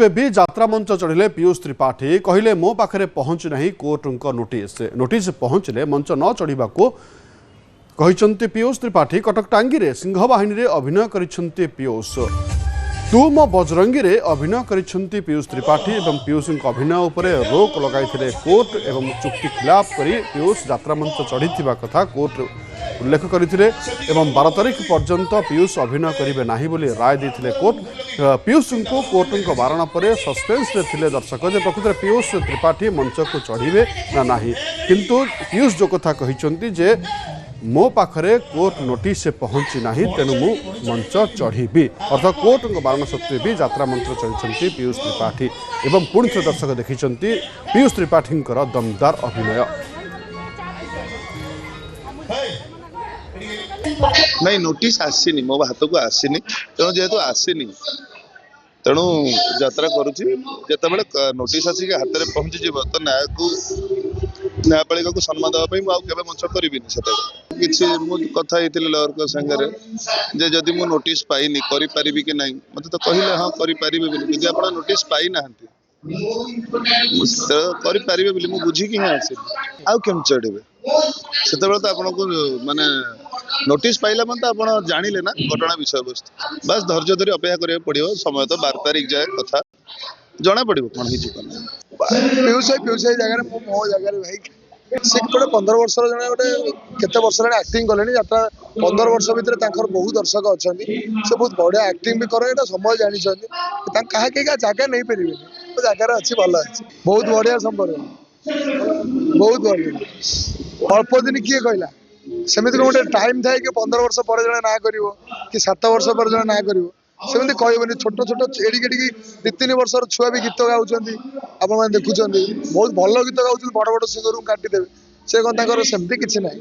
Baby यात्रा मंच चढ़िले पीयूष त्रिपाठी कहले मो पाखे पहुंची नहीं कोर्ट नोटिस नोटिस पहुंचले मंच न चढ़ा कहते पीयूष त्रिपाठी कटक टांगी रे सिंह बाहिनी रे अभिनय करिसेंती पीयूष तू मो बजरंगी रे अभिनय करिसेंती पीयूष त्रिपाठी एवं पीयूष अभिनय उपरे रोक लगाई कोर्ट एवं चुक्ति खिलाफ करी पीयूष यात्रा मंच चढ़ी कथा कोर्ट उल्लेख करते 12 तारीख पर्यंत पीयूष अभिनय करेंगे ना बोली राय देते कोर्ट पीयूष को कोर्ट बारण पर सस्पेन्स थे दर्शक जे प्रकृत में पीयूष त्रिपाठी मंच को चढ़े ना किंतु पीयूष जो कथा कहते जे मो पाखरे कोर्ट नोटिस पहुंची ना तेणु मु मंच चढ़ी अर्थात कोर्ट बारण सत्वे भी यात्रा मंच चढ़ी पीयूष त्रिपाठी एवं पुणी थे दर्शक देखी पीयूष त्रिपाठी दमदार अभिनय। नहीं नोटिस आसीनी मो हाथ को आसीनी तेणु जेहेतु आसीनी तेणु यात्रा करुच्ची जिते नोटिस आसिक हाथ में पहुंची तो न्यायपालिका को सम्मान देवाई मुझे मंच करी किसी कथा लॉयर संगे जे जदि मु नोटिस पाइनी करी कि नहीं मत तो कहले हाँ करें आप नोटिस पाई ना करें बुझिकी हाँ आस आम चढ़े से तो आपको माने नोटिस पाइला मतलब आप जानिले ना घटना विषय वस्तु बस धैर्य धरी अपेक्षा करा पड़ो समय तो 12 तारीख जाए कथा जना पड़ो कौन पीयूष जगह मो जगह भाई से गोटे 15 वर्ष जन गोटे केते वर्ष एक्टिंग कले यात्रा 15 वर्ष भितर बहुत दर्शक अच्छा से बहुत बढ़िया एक्टिंग भी कर समय जानते क्या जगह नहीं पारे जगार अच्छी भल अच्छी बहुत बढ़िया संपर्क बहुत बढ़िया अल्प दिन किए कहला सेमती गोटे टाइम थाए कि 15 वर्ष पर जन ना कर कि 7 वर्ष पर जन ना कर सेमती कहबनी छोट छोट एडिकी 2-3 वर्ष छुआ भी गीत गाँव आप देखुं बहुत भल गीत गाँव बड़ बड़ सिंगर काटिदेवे से सेमती किसी ना।